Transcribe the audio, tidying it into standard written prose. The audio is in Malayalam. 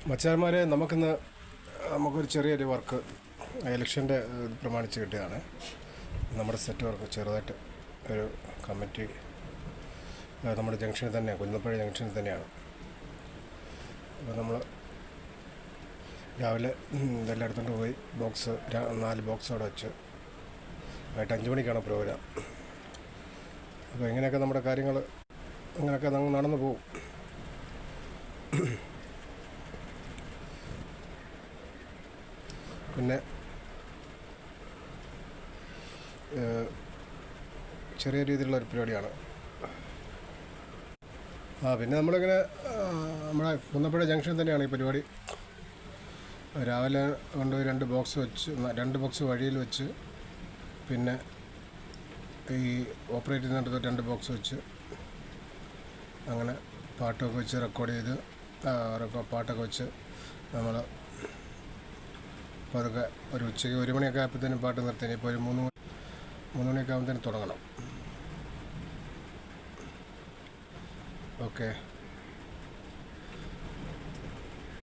മച്ചാന്മാരെ നമുക്കൊരു ചെറിയൊരു വർക്ക് ഇലക്ഷൻ്റെ പ്രമാണിച്ച് കിട്ടിയതാണ്. നമ്മുടെ സെറ്റ് വർക്ക് ചെറുതായിട്ട് ഒരു കമ്മിറ്റി നമ്മുടെ ജംഗ്ഷനിൽ തന്നെയാണ്, കുന്നപ്പുഴ ജംഗ്ഷനിൽ തന്നെയാണ്. അപ്പോൾ നമ്മൾ രാവിലെ ഇതെല്ലാം എടുത്തുകൊണ്ട് പോയി 4 ബോക്സ് അവിടെ വെച്ച് വൈകിട്ട് 5 മണിക്കാണ് പ്രോഗ്രാം. അപ്പോൾ ഇങ്ങനെയൊക്കെ നമ്മുടെ കാര്യങ്ങൾ അങ്ങനെയൊക്കെ നടന്നു പോകും. പിന്നെ ചെറിയ രീതിയിലുള്ള ഒരു പരിപാടിയാണ്. പിന്നെ നമ്മളിങ്ങനെ നമ്മുടെ കുന്നപ്പുഴ ജംഗ്ഷനിൽ തന്നെയാണ് ഈ പരിപാടി. രാവിലെ കൊണ്ടുപോയി 2 ബോക്സ് വെച്ച് 2 ബോക്സ് വഴിയിൽ വെച്ച്, പിന്നെ ഈ ഓപ്പറേറ്റ് ചെയ്യുന്നിടത്ത് 2 ബോക്സ് വെച്ച്, അങ്ങനെ പാട്ടൊക്കെ വെച്ച് റെക്കോർഡ് ചെയ്ത് പാട്ടൊക്കെ വെച്ച് നമ്മൾ അപ്പോൾ അതൊക്കെ ഒരു ഉച്ചയ്ക്ക് 1 മണിയൊക്കെ ആയപ്പോഴത്തേനും പാട്ട് നിർത്തി. ഇപ്പോൾ ഒരു 3 മണിയൊക്കെ ആകുമ്പോഴത്തേനും തുടങ്ങണം. ഓക്കെ.